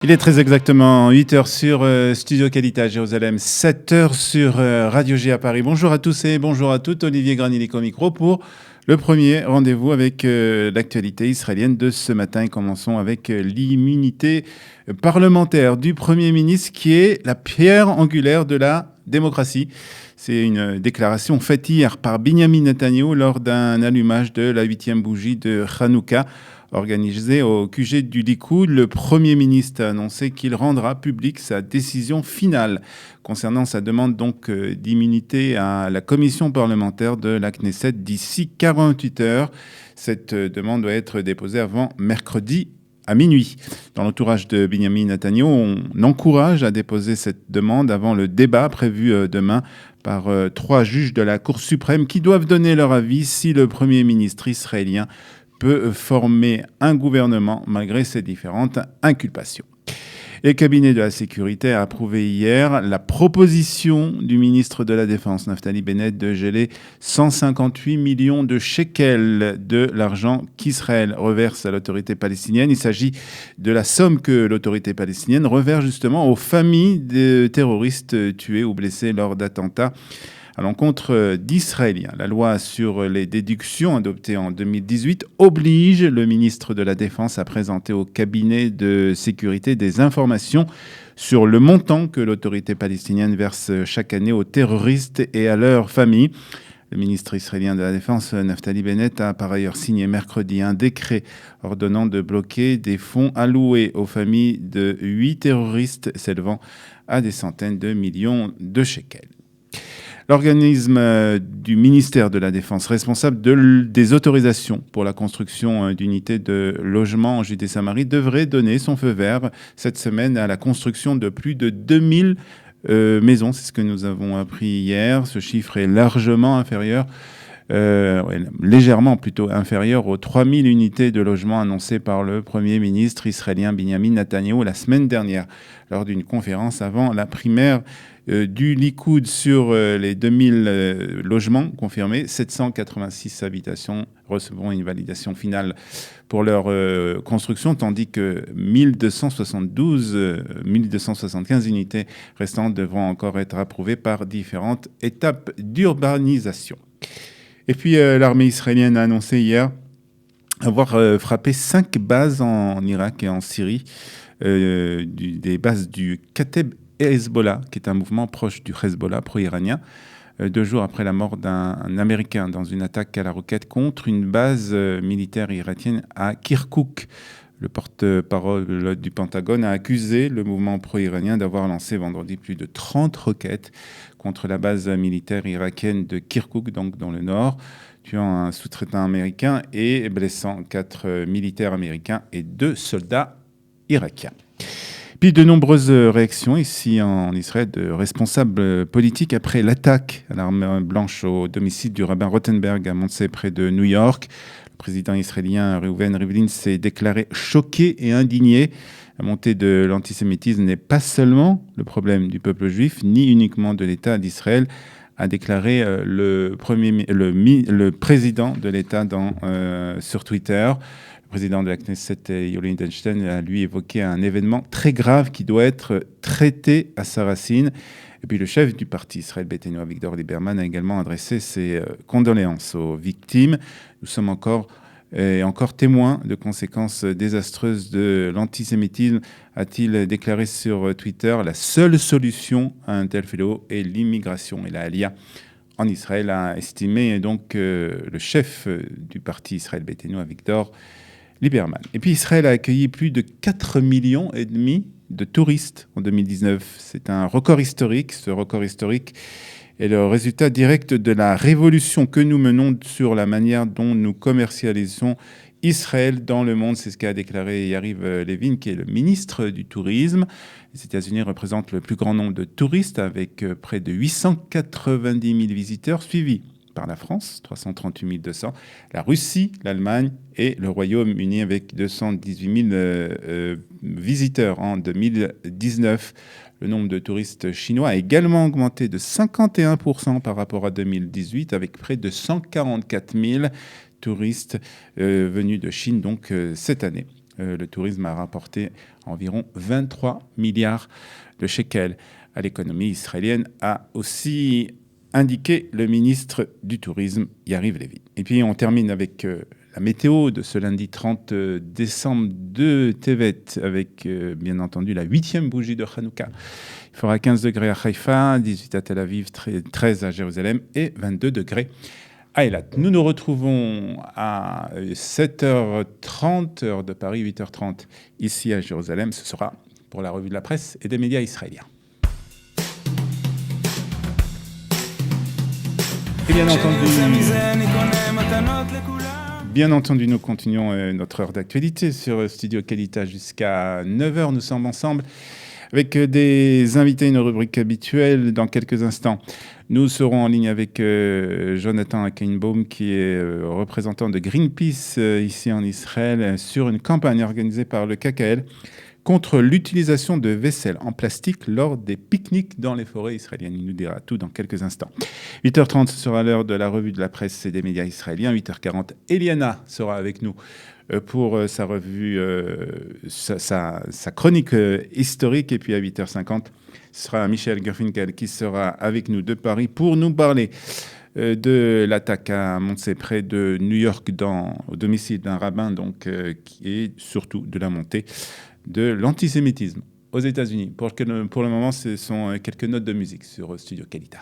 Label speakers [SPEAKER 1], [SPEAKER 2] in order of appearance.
[SPEAKER 1] Il est très exactement 8h sur Studio Qualité à Jérusalem, 7h sur Radio G à Paris. Bonjour à tous et bonjour à toutes. Olivier Granilic au micro pour le premier rendez-vous avec l'actualité israélienne de ce matin. Et commençons avec l'immunité parlementaire du Premier ministre qui est la pierre angulaire de la démocratie. C'est une déclaration faite hier par Binyamin Netanyahou lors d'un allumage de la 8e bougie de Hanouka. Organisé au QG du Likoud, le Premier ministre a annoncé qu'il rendra publique sa décision finale concernant sa demande donc d'immunité à la commission parlementaire de la Knesset d'ici 48 heures. Cette demande doit être déposée avant mercredi à minuit. Dans l'entourage de Binyamin Netanyahou, on encourage à déposer cette demande avant le débat prévu demain par 3 juges de la Cour suprême qui doivent donner leur avis si le Premier ministre israélien peut former un gouvernement malgré ses différentes inculpations. Le cabinet de la sécurité a approuvé hier la proposition du ministre de la Défense, Naftali Bennett, de geler 158 millions de shekels de l'argent qu'Israël reverse à l'autorité palestinienne. Il s'agit de la somme que l'autorité palestinienne reverse justement aux familles de terroristes tués ou blessés lors d'attentats à l'encontre d'Israéliens. La loi sur les déductions adoptée en 2018 oblige le ministre de la Défense à présenter au cabinet de sécurité des informations sur le montant que l'autorité palestinienne verse chaque année aux terroristes et à leurs familles. Le ministre israélien de la Défense, Naftali Bennett, a par ailleurs signé mercredi un décret ordonnant de bloquer des fonds alloués aux familles de 8 terroristes s'élevant à des centaines de millions de shekels. L'organisme du ministère de la Défense responsable des autorisations pour la construction d'unités de logement en Judée-Samarie devrait donner son feu vert cette semaine à la construction de plus de 2000 maisons. C'est ce que nous avons appris hier. Ce chiffre est largement inférieur, légèrement plutôt inférieur aux 3000 unités de logement annoncées par le Premier ministre israélien Binyamin Netanyahou la semaine dernière lors d'une conférence avant la primaire du Likoud. Sur les 2000 logements confirmés, 786 habitations recevront une validation finale pour leur construction, tandis que 1275 unités restantes devront encore être approuvées par différentes étapes d'urbanisation. Et puis l'armée israélienne a annoncé hier avoir frappé 5 bases en Irak et en Syrie, des bases du Kateb Hezbollah, qui est un mouvement proche du Hezbollah pro-iranien, 2 jours après la mort d'un Américain dans une attaque à la roquette contre une base militaire iranienne à Kirkouk. Le porte-parole du Pentagone a accusé le mouvement pro-iranien d'avoir lancé vendredi plus de 30 roquettes contre la base militaire irakienne de Kirkouk, donc dans le nord, tuant un sous-traitant américain et blessant 4 militaires américains et 2 soldats irakiens. Puis de nombreuses réactions ici en Israël de responsables politiques après l'attaque à l'arme blanche au domicile du rabbin Rothenberg à Monsey près de New York. Le président israélien Reuven Rivlin s'est déclaré choqué et indigné. La montée de l'antisémitisme n'est pas seulement le problème du peuple juif, ni uniquement de l'État d'Israël, a déclaré le président de l'État sur Twitter. Le président de la Knesset, Yoli Edelstein, a lui évoqué un événement très grave qui doit être traité à sa racine. Et puis le chef du parti Israël Beitenu, Avigdor Lieberman, a également adressé ses condoléances aux victimes. Nous sommes encore témoins de conséquences désastreuses de l'antisémitisme, a-t-il déclaré sur Twitter. La seule solution à un tel fléau est l'immigration et la Aliyah. En Israël, a estimé donc le chef du parti Israël Beitenu, Avigdor Lieberman. Et puis Israël a accueilli plus de 4,5 millions de touristes en 2019. C'est un record historique. Ce record historique est le résultat direct de la révolution que nous menons sur la manière dont nous commercialisons Israël dans le monde. C'est ce qu'a déclaré Yariv Levin, qui est le ministre du Tourisme. Les États-Unis représentent le plus grand nombre de touristes avec près de 890 000 visiteurs, suivis par la France, 338 200, la Russie, l'Allemagne et le Royaume-Uni avec 218 000 visiteurs en 2019. Le nombre de touristes chinois a également augmenté de 51% par rapport à 2018 avec près de 144 000 touristes venus de Chine donc cette année. Le tourisme a rapporté environ 23 milliards de shekels à l'économie israélienne, a aussi indiqué le ministre du Tourisme, Yariv Levy. Et puis on termine avec la météo de ce lundi 30 décembre de Tevet, avec bien entendu la 8e bougie de Hanouka. Il fera 15 degrés à Haïfa, 18 à Tel Aviv, 13 à Jérusalem et 22 degrés à Eilat. Nous nous retrouvons à 7h30, heure de Paris, 8h30 ici à Jérusalem. Ce sera pour la revue de la presse et des médias israéliens. Et bien entendu, nous continuons notre heure d'actualité sur Studio Kalita jusqu'à 9h. Nous sommes ensemble avec des invités, une rubrique habituelle dans quelques instants. Nous serons en ligne avec Jonathan Akinbaum, qui est représentant de Greenpeace ici en Israël, sur une campagne organisée par le KKL contre l'utilisation de vaisselle en plastique lors des pique-niques dans les forêts israéliennes. Il nous dira tout dans quelques instants. 8h30, ce sera l'heure de la revue de la presse et des médias israéliens. 8h40, Eliana sera avec nous pour sa revue, sa chronique historique. Et puis à 8h50, ce sera Michel Gerfinkel qui sera avec nous de Paris pour nous parler de l'attaque à Monsey près de New York au domicile d'un rabbin, et surtout de la montée de l'antisémitisme aux États-Unis. Pour le moment, ce sont quelques notes de musique sur Studio Kalita.